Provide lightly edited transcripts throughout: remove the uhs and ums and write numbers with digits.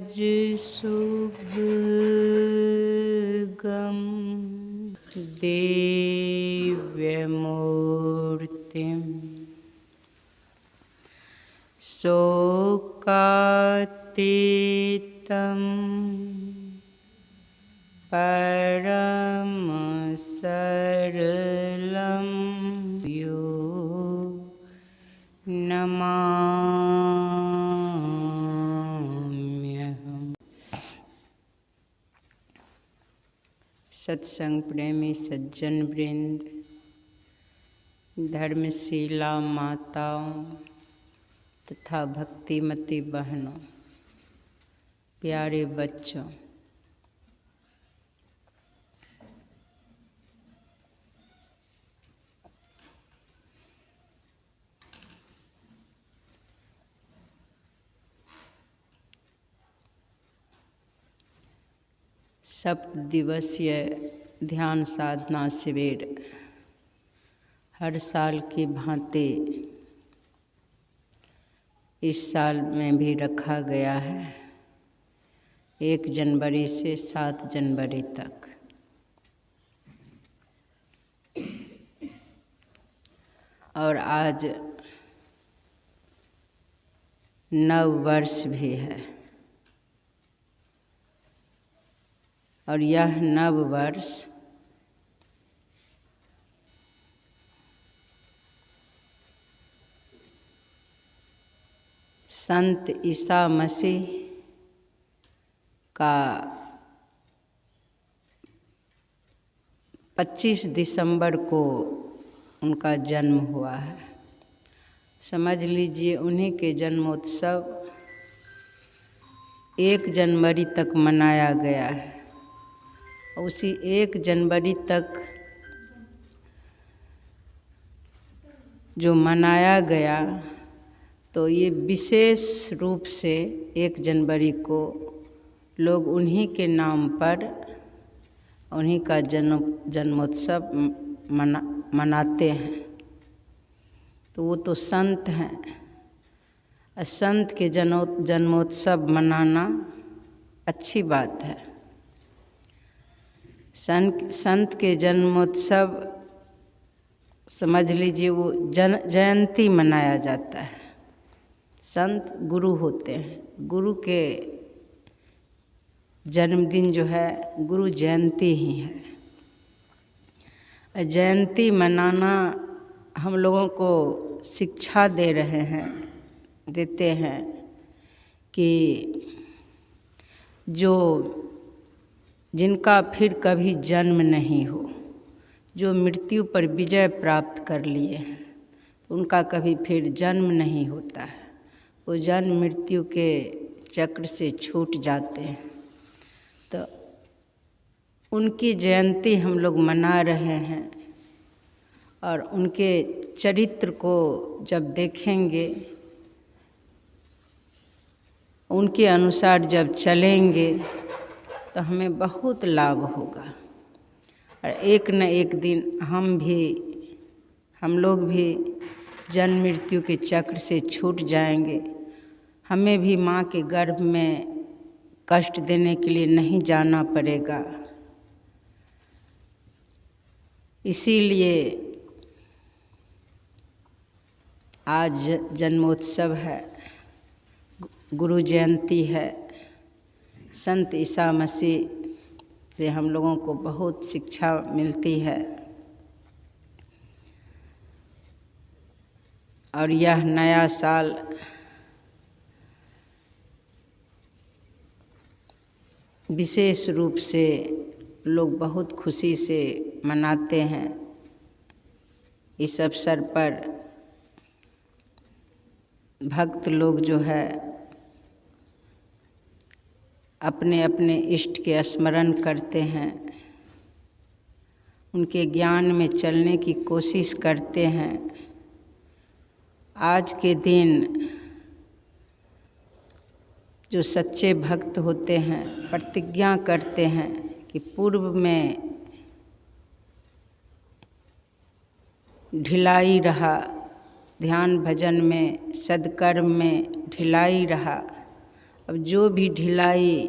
सुभगं दिव्यमूर्तिं शोकातीतं परम सरलं यो नमाम्यहम्। सत्संग प्रेमी सज्जन वृंद, धर्मशीला माताओं तथा भक्तिमती बहनों, प्यारे बच्चों, सप्त दिवसीय ध्यान साधना शिविर हर साल की भांति इस साल में भी रखा गया है, 1 जनवरी से 7 जनवरी तक। और आज नव वर्ष भी है और यह नव वर्ष संत ईसा मसीह का 25 दिसंबर को उनका जन्म हुआ है। समझ लीजिए उन्हीं के जन्मोत्सव 1 जनवरी तक मनाया गया है। उसी 1 जनवरी तक जो मनाया गया, तो ये विशेष रूप से 1 जनवरी को लोग उन्हीं के नाम पर उन्हीं का जन्मोत्सव मनाते हैं। तो वो तो संत हैं, संत के जन्मोत्सव मनाना अच्छी बात है। संत के जन्मोत्सव समझ लीजिए वो जयंती मनाया जाता है। संत गुरु होते हैं, गुरु के जन्मदिन जो है गुरु जयंती ही है। जयंती मनाना हम लोगों को शिक्षा दे रहे हैं, देते हैं कि जो जिनका फिर कभी जन्म नहीं हो, जो मृत्यु पर विजय प्राप्त कर लिए हैं, उनका कभी फिर जन्म नहीं होता है। वो जन्म मृत्यु के चक्र से छूट जाते हैं। तो उनकी जयंती हम लोग मना रहे हैं और उनके चरित्र को जब देखेंगे, उनके अनुसार जब चलेंगे तो हमें बहुत लाभ होगा। और एक न एक दिन हम लोग भी जन्म मृत्यु के चक्र से छूट जाएंगे। हमें भी माँ के गर्भ में कष्ट देने के लिए नहीं जाना पड़ेगा। इसीलिए आज जन्मोत्सव है, गुरु जयंती है। संत ईसा मसीह से हम लोगों को बहुत शिक्षा मिलती है। और यह नया साल विशेष रूप से लोग बहुत खुशी से मनाते हैं। इस अवसर पर भक्त लोग जो है अपने अपने इष्ट के स्मरण करते हैं, उनके ज्ञान में चलने की कोशिश करते हैं। आज के दिन जो सच्चे भक्त होते हैं प्रतिज्ञा करते हैं कि पूर्व में ढिलाई रहा, ध्यान भजन में सद्कर्म में ढिलाई रहा, अब जो भी ढिलाई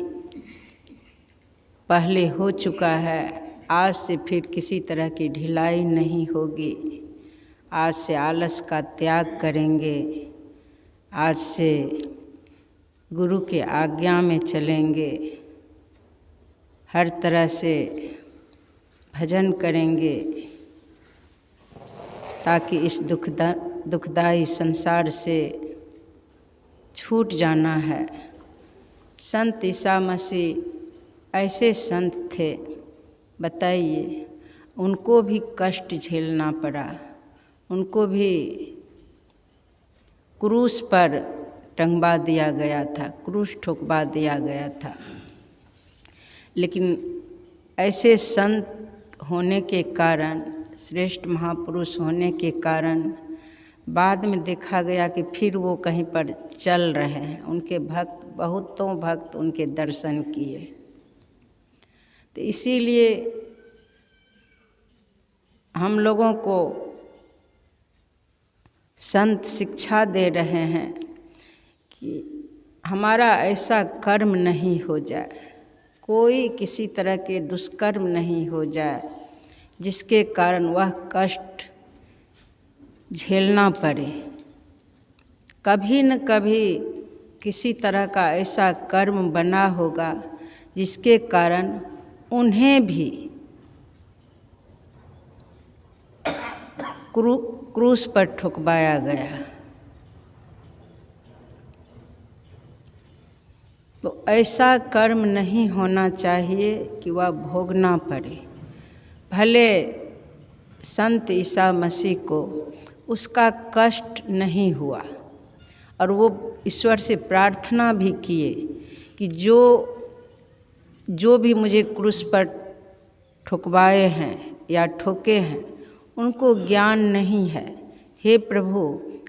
पहले हो चुका है, आज से फिर किसी तरह की ढिलाई नहीं होगी। आज से आलस का त्याग करेंगे, आज से गुरु के आज्ञा में चलेंगे, हर तरह से भजन करेंगे, ताकि इस दुखदाई संसार से छूट जाना है। संत ईसा मसीह ऐसे संत थे, बताइए, उनको भी कष्ट झेलना पड़ा, उनको भी क्रूस पर टंगवा दिया गया था, क्रूस ठोकवा दिया गया था। लेकिन ऐसे संत होने के कारण, श्रेष्ठ महापुरुष होने के कारण बाद में देखा गया कि फिर वो कहीं पर चल रहे हैं। उनके भक्त, बहुतों भक्त उनके दर्शन किए। तो इसीलिए हम लोगों को संत शिक्षा दे रहे हैं कि हमारा ऐसा कर्म नहीं हो जाए, कोई किसी तरह के दुष्कर्म नहीं हो जाए जिसके कारण वह कष्ट झेलना पड़े। कभी न कभी किसी तरह का ऐसा कर्म बना होगा जिसके कारण उन्हें भी क्रूस पर ठुकवाया गया। तो ऐसा कर्म नहीं होना चाहिए कि वह भोगना पड़े। भले संत ईसा मसीह को उसका कष्ट नहीं हुआ और वो ईश्वर से प्रार्थना भी किए कि जो भी मुझे क्रूस पर ठुकवाए हैं या ठोके हैं, उनको ज्ञान नहीं है। हे प्रभु,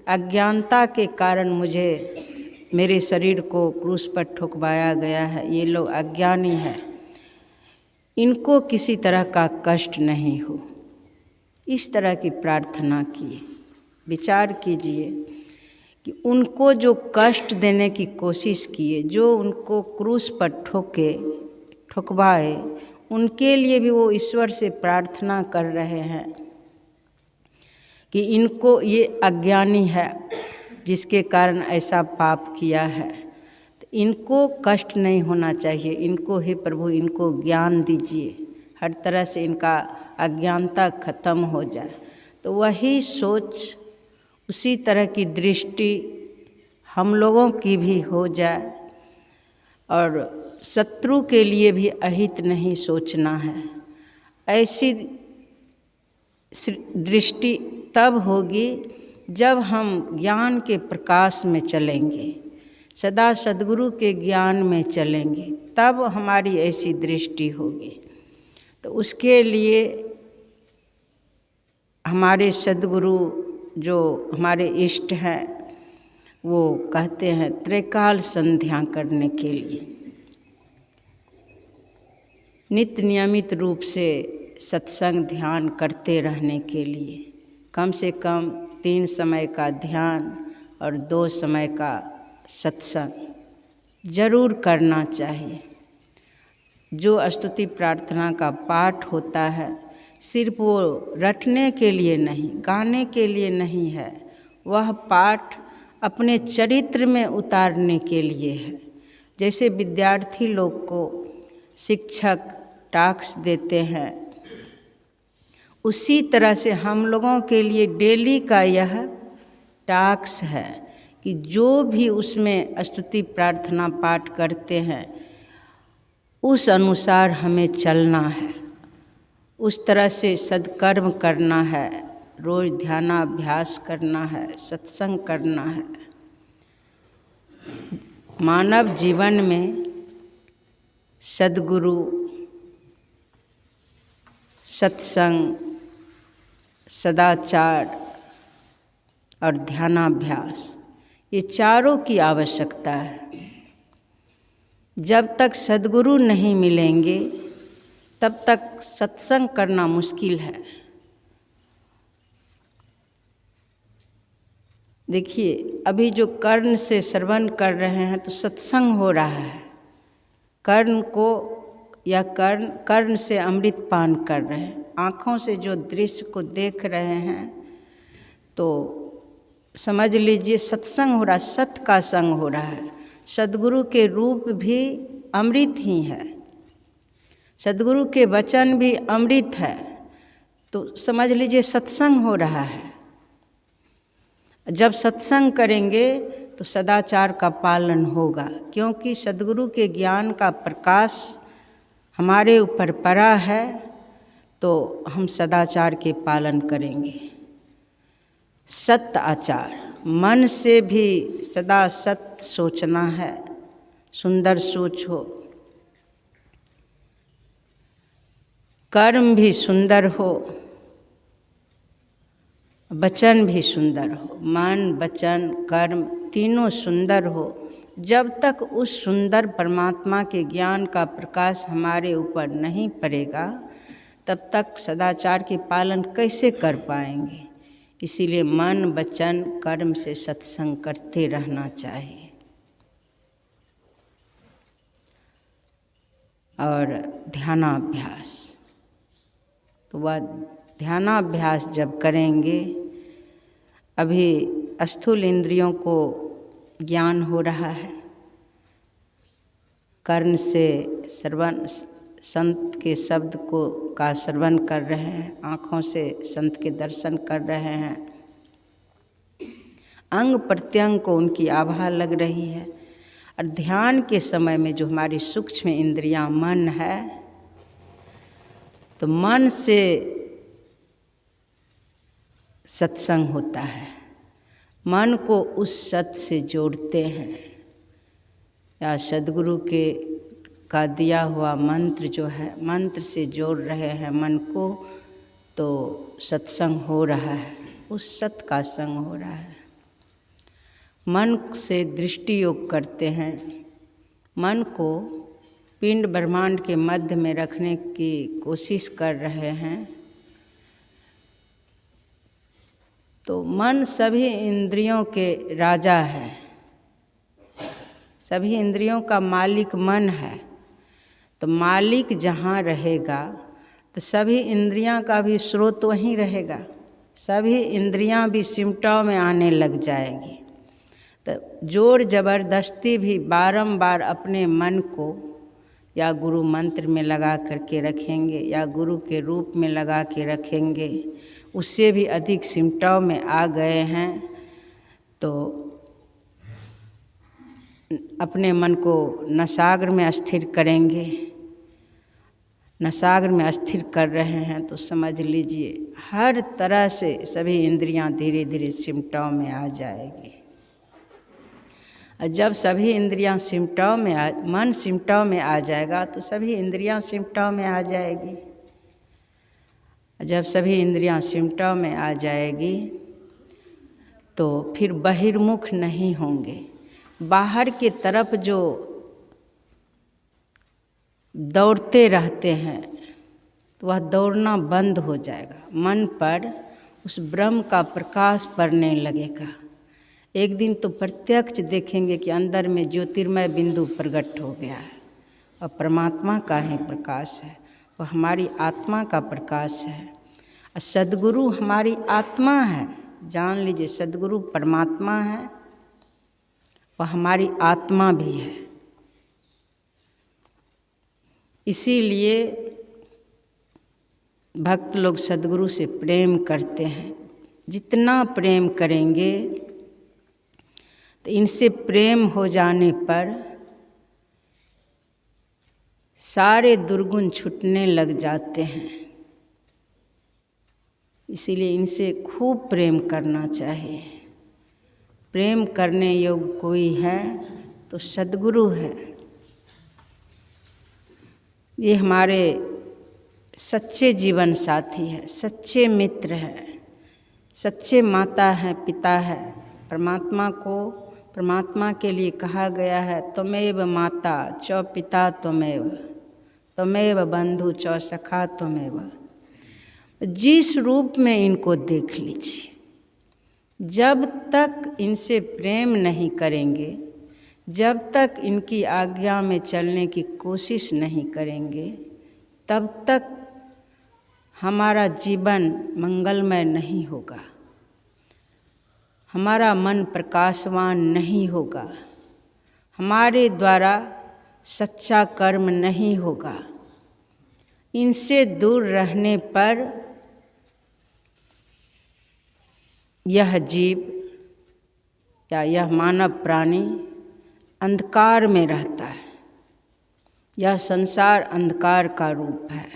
अज्ञानता के कारण मुझे मेरे शरीर को क्रूस पर ठुकवाया गया है, ये लोग अज्ञानी हैं, इनको किसी तरह का कष्ट नहीं हो। इस तरह की प्रार्थना किए। विचार कीजिए कि उनको जो कष्ट देने की कोशिश किए, जो उनको क्रूस पर ठुकवाए, उनके लिए भी वो ईश्वर से प्रार्थना कर रहे हैं कि इनको, ये अज्ञानी है जिसके कारण ऐसा पाप किया है, तो इनको कष्ट नहीं होना चाहिए। इनको, हे प्रभु, इनको ज्ञान दीजिए, हर तरह से इनका अज्ञानता खत्म हो जाए। तो वही सोच, उसी तरह की दृष्टि हम लोगों की भी हो जाए और शत्रु के लिए भी अहित नहीं सोचना है। ऐसी दृष्टि तब होगी जब हम ज्ञान के प्रकाश में चलेंगे, सदा सद्गुरु के ज्ञान में चलेंगे, तब हमारी ऐसी दृष्टि होगी। तो उसके लिए हमारे सद्गुरु जो हमारे इष्ट हैं, वो कहते हैं त्रैकाल संध्या करने के लिए, नित्य नियमित रूप से सत्संग ध्यान करते रहने के लिए, कम से कम 3 समय का ध्यान और 2 समय का सत्संग जरूर करना चाहिए। जो स्तुति प्रार्थना का पाठ होता है, सिर्फ वो रटने के लिए नहीं, गाने के लिए नहीं है, वह पाठ अपने चरित्र में उतारने के लिए है। जैसे विद्यार्थी लोग को शिक्षक टास्क देते हैं, उसी तरह से हम लोगों के लिए डेली का यह टास्क है कि जो भी उसमें स्तुति प्रार्थना पाठ करते हैं, उस अनुसार हमें चलना है, उस तरह से सद्कर्म करना है, रोज़ ध्यानाभ्यास करना है, सत्संग करना है। मानव जीवन में सद्गुरु, सत्संग, सदाचार और ध्यानाभ्यास, ये चारों की आवश्यकता है। जब तक सद्गुरु नहीं मिलेंगे तब तक सत्संग करना मुश्किल है। देखिए, अभी जो कर्ण से श्रवण कर रहे हैं तो सत्संग हो रहा है। कर्ण को या कर्ण से अमृत पान कर रहे हैं। आँखों से जो दृश्य को देख रहे हैं तो समझ लीजिए सत्संग हो रहा है, सत्य का संग हो रहा है। सद्गुरु के रूप भी अमृत ही है, सद्गुरु के वचन भी अमृत है, तो समझ लीजिए सत्संग हो रहा है। जब सत्संग करेंगे तो सदाचार का पालन होगा, क्योंकि सद्गुरु के ज्ञान का प्रकाश हमारे ऊपर पड़ा है, तो हम सदाचार के पालन करेंगे। सत्य आचार, मन से भी सदा सत्य सोचना है, सुंदर सोच हो, कर्म भी सुंदर हो, वचन भी सुंदर हो। मन, वचन, कर्म तीनों सुंदर हो। जब तक उस सुंदर परमात्मा के ज्ञान का प्रकाश हमारे ऊपर नहीं पड़ेगा, तब तक सदाचार के पालन कैसे कर पाएंगे। इसीलिए मन, वचन, कर्म से सत्संग करते रहना चाहिए। और ध्यानाभ्यास, तो वह ध्यानाभ्यास जब करेंगे, अभी स्थूल इंद्रियों को ज्ञान हो रहा है, कर्ण से श्रवण, संत के शब्द का श्रवण कर रहे हैं, आँखों से संत के दर्शन कर रहे हैं, अंग प्रत्यंग को उनकी आभा लग रही है। और ध्यान के समय में जो हमारी सूक्ष्म इंद्रियां मन है, तो मन से सत्संग होता है, मन को उस सत्य से जोड़ते हैं, या सद्गुरु का दिया हुआ मंत्र जो है, मंत्र से जोड़ रहे हैं मन को, तो सत्संग हो रहा है, उस सत्य का संग हो रहा है। मन से दृष्टि योग करते हैं, मन को पिंड ब्रह्मांड के मध्य में रखने की कोशिश कर रहे हैं, तो मन सभी इंद्रियों के राजा है, सभी इंद्रियों का मालिक मन है। तो मालिक जहाँ रहेगा तो सभी इंद्रियां का भी स्रोत वहीं रहेगा, सभी इंद्रियां भी सिमटाव में आने लग जाएगी। तो जोर जबरदस्ती भी बारंबार अपने मन को या गुरु मंत्र में लगा करके रखेंगे या गुरु के रूप में लगा के रखेंगे, उससे भी अधिक सिमटाव में आ गए हैं, तो अपने मन को नसाग्र में स्थिर करेंगे। नसाग्र में स्थिर कर रहे हैं तो समझ लीजिए हर तरह से सभी इंद्रियां धीरे धीरे सिमटाव में आ जाएगी। और जब सभी इंद्रियां सिमटाव में मन सिमटाव में आ जाएगा तो सभी इंद्रियां सिमटाव में आ जाएगी। जब सभी इंद्रियां सिमटाव में आ जाएगी तो फिर बहिर्मुख नहीं होंगे। बाहर के तरफ जो दौड़ते रहते हैं तो वह दौड़ना बंद हो जाएगा, मन पर उस ब्रह्म का प्रकाश पड़ने लगेगा। एक दिन तो प्रत्यक्ष देखेंगे कि अंदर में ज्योतिर्मय बिंदु प्रकट हो गया है और परमात्मा का ही प्रकाश है, वह हमारी आत्मा का प्रकाश है। और सद्गुरु हमारी आत्मा है, जान लीजिए सद्गुरु परमात्मा है, वह हमारी आत्मा भी है। इसीलिए भक्त लोग सद्गुरु से प्रेम करते हैं। जितना प्रेम करेंगे तो इनसे प्रेम हो जाने पर सारे दुर्गुण छूटने लग जाते हैं। इसीलिए इनसे खूब प्रेम करना चाहिए। प्रेम करने योग्य कोई है तो सद्गुरु है। ये हमारे सच्चे जीवन साथी है, सच्चे मित्र हैं, सच्चे माता हैं, पिता है। परमात्मा के लिए कहा गया है त्वमेव माता च पिता त्वमेव, त्वमेव बंधु च सखा त्वमेव। जिस रूप में इनको देख लीजिए, जब तक इनसे प्रेम नहीं करेंगे, जब तक इनकी आज्ञा में चलने की कोशिश नहीं करेंगे, तब तक हमारा जीवन मंगलमय नहीं होगा, हमारा मन प्रकाशवान नहीं होगा, हमारे द्वारा सच्चा कर्म नहीं होगा। इनसे दूर रहने पर यह जीव या यह मानव प्राणी अंधकार में रहता है। यह संसार अंधकार का रूप है।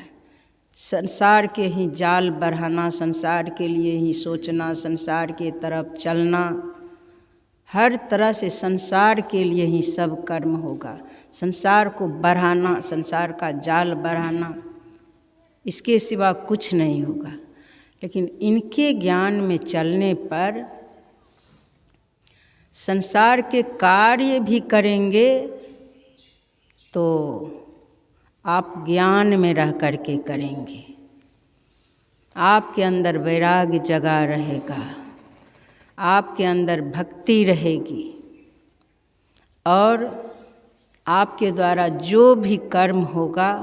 संसार के ही जाल बढ़ाना, संसार के लिए ही सोचना, संसार के तरफ चलना, हर तरह से संसार के लिए ही सब कर्म होगा। संसार को बढ़ाना, संसार का जाल बढ़ाना, इसके सिवा कुछ नहीं होगा। लेकिन इनके ज्ञान में चलने पर संसार के कार्य भी करेंगे तो आप ज्ञान में रह करके करेंगे। आपके अंदर वैराग्य जगा रहेगा, आपके अंदर भक्ति रहेगी और आपके द्वारा जो भी कर्म होगा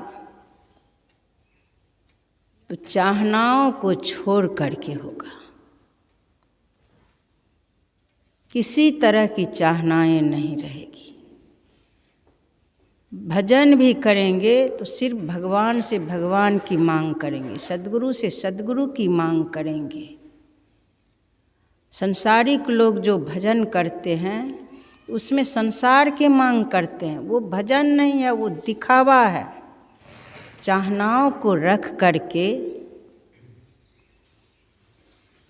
तो चाहनाओं को छोड़ करके होगा। किसी तरह की चाहनाएं नहीं रहेगी। भजन भी करेंगे तो सिर्फ भगवान से भगवान की मांग करेंगे, सद्गुरु से सद्गुरु की मांग करेंगे। संसारिक लोग जो भजन करते हैं उसमें संसार के मांग करते हैं, वो भजन नहीं है, वो दिखावा है। चाहनाओं को रख करके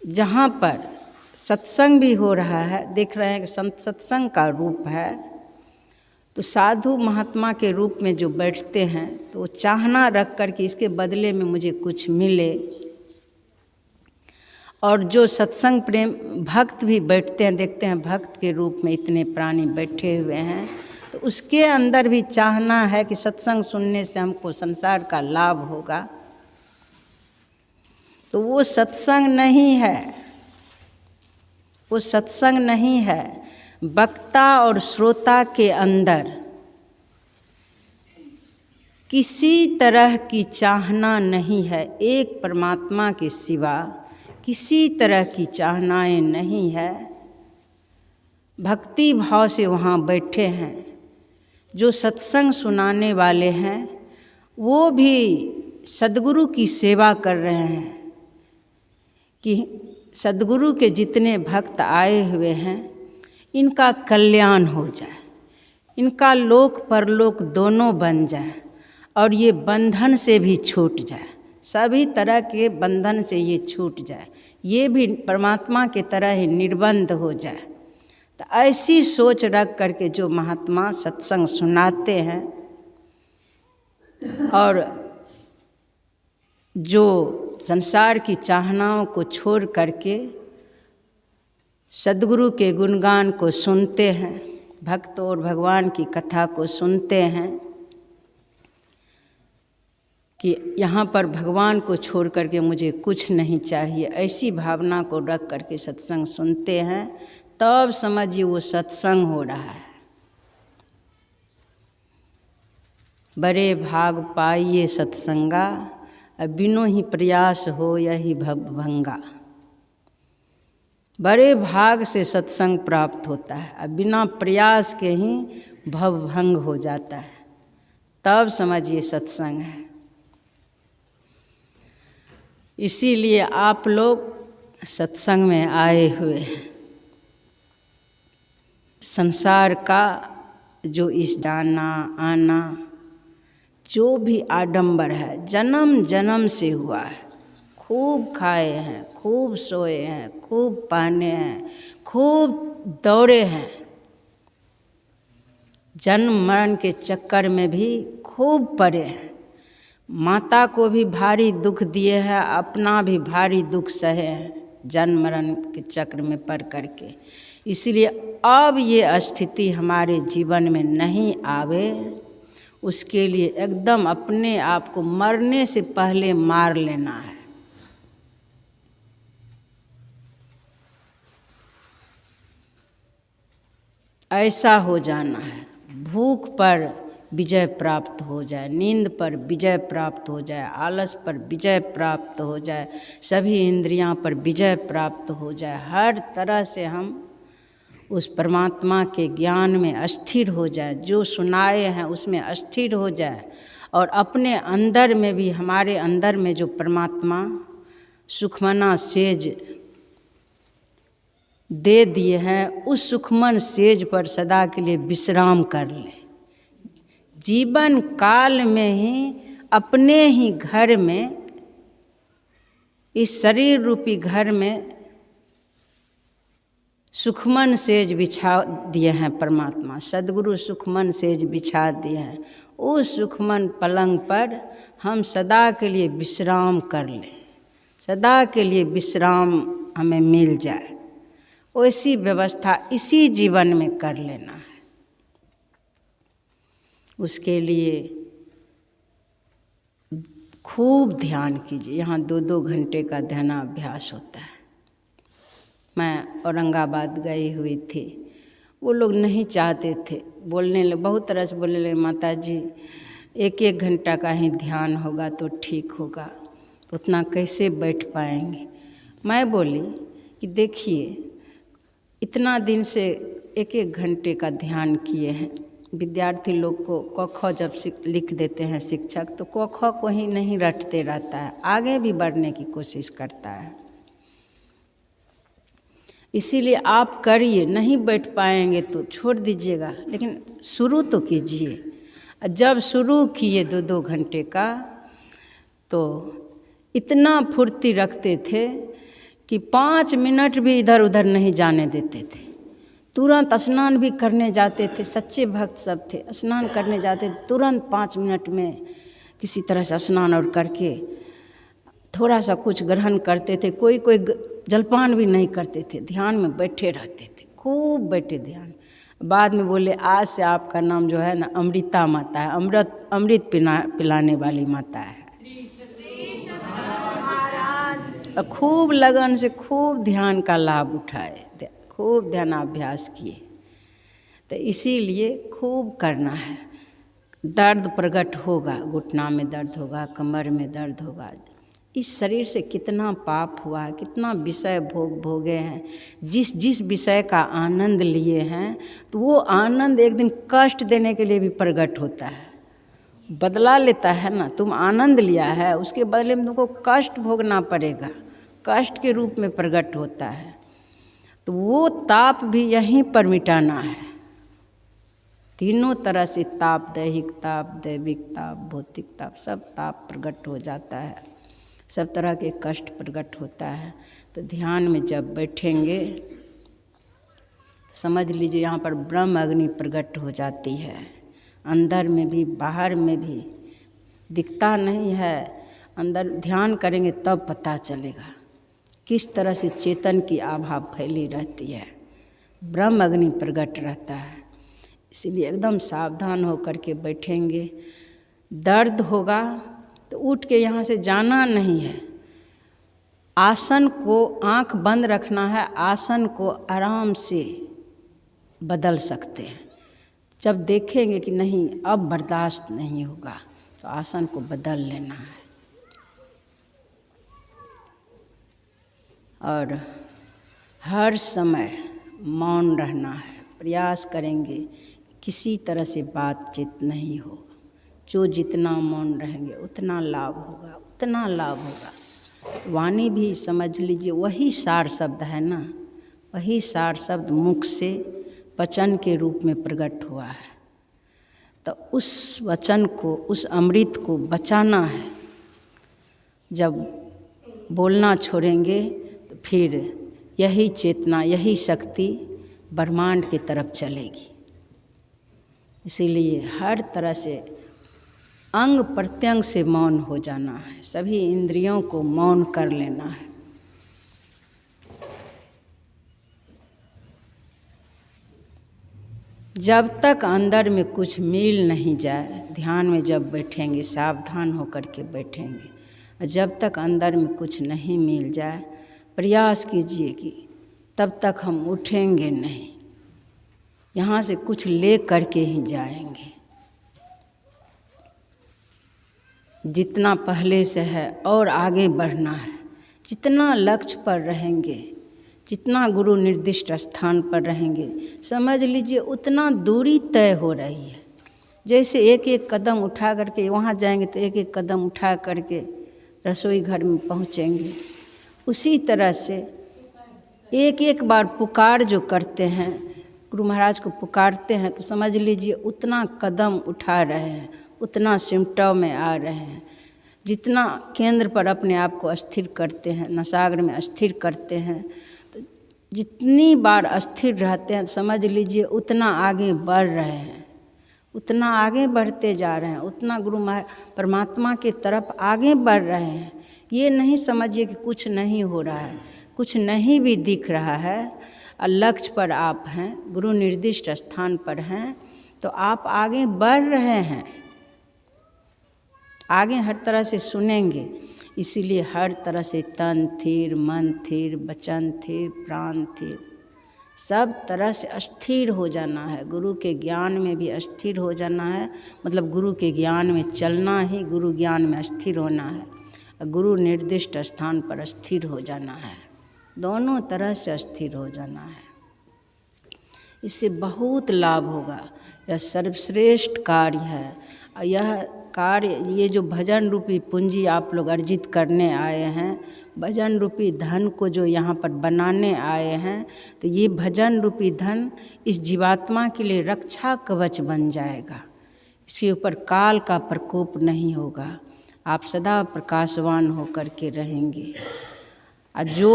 जहाँ पर सत्संग भी हो रहा है, देख रहे हैं कि सत्संग का रूप है, तो साधु महात्मा के रूप में जो बैठते हैं तो वो चाहना रख कर के इसके बदले में मुझे कुछ मिले। और जो सत्संग प्रेम भक्त भी बैठते हैं, देखते हैं भक्त के रूप में इतने प्राणी बैठे हुए हैं, तो उसके अंदर भी चाहना है कि सत्संग सुनने से हमको संसार का लाभ होगा। तो वो सत्संग नहीं है, वो सत्संग नहीं है। वक्ता और श्रोता के अंदर किसी तरह की चाहना नहीं है, एक परमात्मा के सिवा किसी तरह की चाहनाएं नहीं है। भक्ति भाव से वहाँ बैठे हैं। जो सत्संग सुनाने वाले हैं वो भी सद्गुरु की सेवा कर रहे हैं कि सद्गुरु के जितने भक्त आए हुए हैं इनका कल्याण हो जाए, इनका लोक परलोक दोनों बन जाए और ये बंधन से भी छूट जाए, सभी तरह के बंधन से ये छूट जाए, ये भी परमात्मा के तरह ही निर्बंध हो जाए। तो ऐसी सोच रख करके जो महात्मा सत्संग सुनाते हैं और जो संसार की चाहनाओं को छोड़ करके सद्गुरु के गुणगान को सुनते हैं, भक्त और भगवान की कथा को सुनते हैं कि यहाँ पर भगवान को छोड़ करके मुझे कुछ नहीं चाहिए, ऐसी भावना को रख करके सत्संग सुनते हैं, तब समझिए वो सत्संग हो रहा है। बड़े भाग पाइए सत्संगा, बिनो ही प्रयास हो यही भवभंगा। बड़े भाग से सत्संग प्राप्त होता है, अब बिना प्रयास के ही भवभंग हो जाता है, तब समझिए सत्संग है। इसीलिए आप लोग सत्संग में आए हुए हैं। संसार का जो इस जाना आना जो भी आडंबर है जन्म जन्म से हुआ है। खूब खाए हैं, खूब सोए हैं, खूब पहने हैं, खूब दौड़े हैं, जन्म मरण के चक्कर में भी खूब पड़े हैं। माता को भी भारी दुख दिए हैं, अपना भी भारी दुख सहे हैं जन्म मरण के चक्र में पड़ करके। इसलिए अब ये स्थिति हमारे जीवन में नहीं आवे, उसके लिए एकदम अपने आप को मरने से पहले मार लेना है। ऐसा हो जाना है, भूख पर विजय प्राप्त हो जाए, नींद पर विजय प्राप्त हो जाए, आलस पर विजय प्राप्त हो जाए, सभी इंद्रियां पर विजय प्राप्त हो जाए। हर तरह से हम उस परमात्मा के ज्ञान में अस्थिर हो जाए, जो सुनाए हैं उसमें अस्थिर हो जाए, और अपने अंदर में भी, हमारे अंदर में जो परमात्मा सुखमना सेज दे दिए हैं, उस सुखमन सेज पर सदा के लिए विश्राम कर ले। जीवन काल में ही अपने ही घर में, इस शरीर रूपी घर में सुखमन सेज बिछा दिए हैं परमात्मा। सद्गुरु सुखमन सेज बिछा दिए हैं। उस सुखमन पलंग पर हम सदा के लिए विश्राम कर लें, सदा के लिए विश्राम हमें मिल जाए, वैसी व्यवस्था इसी जीवन में कर लेना है। उसके लिए खूब ध्यान कीजिए। यहाँ 2-2 घंटे का ध्यानाभ्यास होता है। मैं औरंगाबाद गई हुई थी, वो लोग नहीं चाहते थे, बोलने लगे, बहुत तरह से बोलने लगे, माता जी 1-1 घंटा का ही ध्यान होगा तो ठीक होगा, उतना कैसे बैठ पाएंगे। मैं बोली कि देखिए, इतना दिन से 1-1 घंटे का ध्यान किए हैं। विद्यार्थी लोग को क ख जब लिख देते हैं शिक्षक, तो क ख को ही नहीं रटते रहता है, आगे भी बढ़ने की कोशिश करता है। इसीलिए आप करिए, नहीं बैठ पाएंगे तो छोड़ दीजिएगा, लेकिन शुरू तो कीजिए। जब शुरू किए 2-2 घंटे का, तो इतना फुर्ती रखते थे कि 5 मिनट भी इधर उधर नहीं जाने देते थे। तुरंत स्नान भी करने जाते थे, सच्चे भक्त सब थे, स्नान करने जाते थे, तुरंत 5 मिनट में किसी तरह से स्नान और करके थोड़ा सा कुछ ग्रहण करते थे। कोई कोई जलपान भी नहीं करते थे, ध्यान में बैठे रहते थे, खूब बैठे ध्यान। बाद में बोले, आज से आपका नाम जो है ना अमृता माता है, अमृत पिलाने वाली माता है। खूब लगन से खूब ध्यान का लाभ उठाए, खूब ध्यानाभ्यास किए। तो इसीलिए खूब करना है। दर्द प्रकट होगा, घुटना में दर्द होगा, कमर में दर्द होगा। इस शरीर से कितना पाप हुआ है, कितना विषय भोगे हैं, जिस विषय का आनंद लिए हैं, तो वो आनंद एक दिन कष्ट देने के लिए भी प्रकट होता है, बदला लेता है ना। तुम आनंद लिया है, उसके बदले में तुमको कष्ट भोगना पड़ेगा, कष्ट के रूप में प्रकट होता है। तो वो ताप भी यहीं पर मिटाना है। तीनों तरह से ताप, दैहिक ताप, दैविक ताप, भौतिक ताप, सब ताप प्रकट हो जाता है, सब तरह के कष्ट प्रकट होता है। तो ध्यान में जब बैठेंगे तो समझ लीजिए यहाँ पर ब्रह्म अग्नि प्रकट हो जाती है, अंदर में भी बाहर में भी। दिखता नहीं है, अंदर ध्यान करेंगे तब पता चलेगा किस तरह से चेतन की आभा फैली रहती है, ब्रह्म अग्नि प्रकट रहता है। इसीलिए एकदम सावधान होकर के बैठेंगे। दर्द होगा तो उठ के यहाँ से जाना नहीं है, आसन को आंख बंद रखना है, आसन को आराम से बदल सकते हैं। जब देखेंगे कि नहीं अब बर्दाश्त नहीं होगा, तो आसन को बदल लेना है। और हर समय मौन रहना है, प्रयास करेंगे किसी तरह से बातचीत नहीं हो। जो जितना मौन रहेंगे उतना लाभ होगा, उतना लाभ होगा। वाणी भी समझ लीजिए वही सार शब्द है ना, वही सार शब्द मुख से वचन के रूप में प्रकट हुआ है। तो उस वचन को, उस अमृत को बचाना है। जब बोलना छोड़ेंगे तो फिर यही चेतना, यही शक्ति ब्रह्मांड की तरफ चलेगी। इसीलिए हर तरह से अंग प्रत्यंग से मौन हो जाना है, सभी इंद्रियों को मौन कर लेना है। जब तक अंदर में कुछ मिल नहीं जाए, ध्यान में जब बैठेंगे सावधान होकर के बैठेंगे, जब तक अंदर में कुछ नहीं मिल जाए प्रयास कीजिए कि तब तक हम उठेंगे नहीं। यहाँ से कुछ ले करके ही जाएंगे। जितना पहले से है और आगे बढ़ना है। जितना लक्ष्य पर रहेंगे, जितना गुरु निर्दिष्ट स्थान पर रहेंगे, समझ लीजिए उतना दूरी तय हो रही है। जैसे एक एक कदम उठा करके वहाँ जाएंगे तो एक एक कदम उठा करके रसोई घर में पहुँचेंगे, उसी तरह से एक एक बार पुकार जो करते हैं, गुरु महाराज को पुकारते हैं, तो समझ लीजिए उतना कदम उठा रहे हैं, उतना सिमटाव में आ रहे हैं। जितना केंद्र पर अपने आप को स्थिर करते हैं, नसाग्र में स्थिर करते हैं, तो जितनी बार स्थिर रहते हैं समझ लीजिए उतना आगे बढ़ रहे हैं, उतना आगे बढ़ते जा रहे हैं, उतना गुरु परमात्मा की तरफ आगे बढ़ रहे हैं। ये नहीं समझिए कि कुछ नहीं हो रहा है, कुछ नहीं भी दिख रहा है। और लक्ष्य पर आप हैं, गुरु निर्दिष्ट स्थान पर हैं, तो आप आगे बढ़ रहे हैं। आगे हर तरह से सुनेंगे, इसीलिए हर तरह से तन थिर, मन थिर, वचन थिर, प्राण थिर, सब तरह से अस्थिर हो जाना है। गुरु के ज्ञान में भी अस्थिर हो जाना है, मतलब गुरु के ज्ञान में चलना ही गुरु ज्ञान में अस्थिर होना है। गुरु निर्दिष्ट स्थान पर स्थिर हो जाना है, दोनों तरह से स्थिर हो जाना है। इससे बहुत लाभ होगा। यह सर्वश्रेष्ठ कार्य है। यह कार्य, ये जो भजन रूपी पूंजी आप लोग अर्जित करने आए हैं, भजन रूपी धन को जो यहाँ पर बनाने आए हैं, तो ये भजन रूपी धन इस जीवात्मा के लिए रक्षा कवच बन जाएगा। इसके ऊपर काल का प्रकोप नहीं होगा। आप सदा प्रकाशवान होकर के रहेंगे। और जो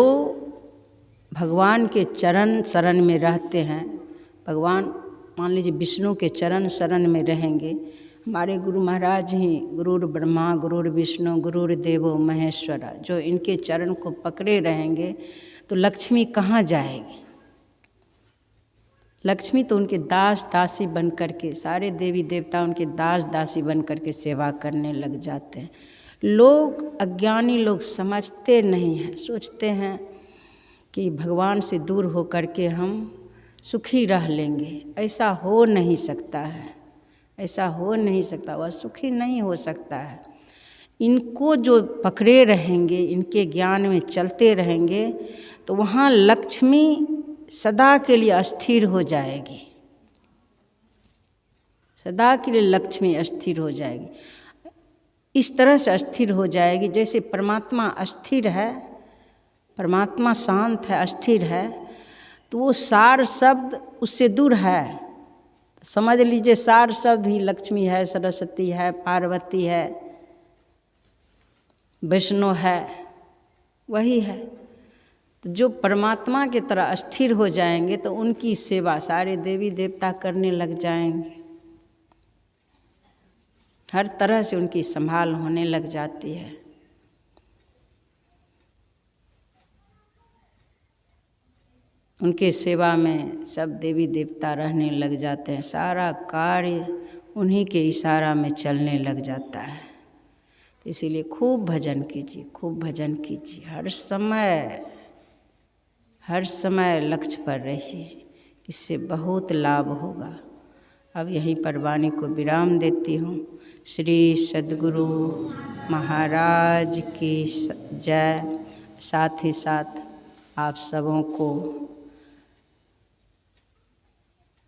भगवान के चरण शरण में रहते हैं, भगवान मान लीजिए विष्णु के चरण शरण में रहेंगे, हमारे गुरु महाराज ही गुरुर ब्रह्मा गुरुर विष्णु गुरुर देवो महेश्वरा, जो इनके चरण को पकड़े रहेंगे तो लक्ष्मी कहाँ जाएगी? लक्ष्मी तो उनके दास दासी बन कर के, सारे देवी देवता उनके दास दासी बन कर के सेवा करने लग जाते हैं। लोग, अज्ञानी लोग समझते नहीं हैं, सोचते हैं कि भगवान से दूर हो कर के हम सुखी रह लेंगे। ऐसा हो नहीं सकता है, ऐसा हो नहीं सकता, वह सुखी नहीं हो सकता है। इनको जो पकड़े रहेंगे, इनके ज्ञान में चलते रहेंगे, तो वहाँ लक्ष्मी सदा के लिए अस्थिर हो जाएगी, सदा के लिए लक्ष्मी अस्थिर हो जाएगी। इस तरह से अस्थिर हो जाएगी जैसे परमात्मा अस्थिर है, परमात्मा शांत है, अस्थिर है, तो वो सार शब्द उससे दूर है। समझ लीजिए सार शब्द भी लक्ष्मी है, सरस्वती है, पार्वती है, विष्णु है, वही है। तो जो परमात्मा की तरह स्थिर हो जाएंगे तो उनकी सेवा सारे देवी देवता करने लग जाएंगे, हर तरह से उनकी संभाल होने लग जाती है। उनके सेवा में सब देवी देवता रहने लग जाते हैं, सारा कार्य उन्हीं के इशारा में चलने लग जाता है। तो इसीलिए खूब भजन कीजिए, खूब भजन कीजिए, हर समय लक्ष्य पर रहिए, इससे बहुत लाभ होगा। अब यहीं पर वाणी को विराम देती हूँ। श्री सद्गुरु महाराज की जय। साथ ही साथ आप सबों को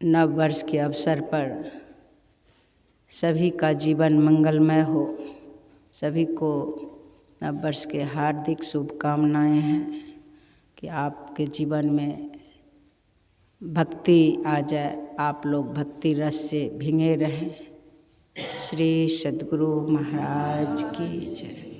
नव वर्ष के अवसर पर सभी का जीवन मंगलमय हो, सभी को नव वर्ष के हार्दिक शुभकामनाएं हैं कि आपके जीवन में भक्ति आ जाए, आप लोग भक्ति रस से भींगे रहें। श्री सद्गुरु महाराज की जय।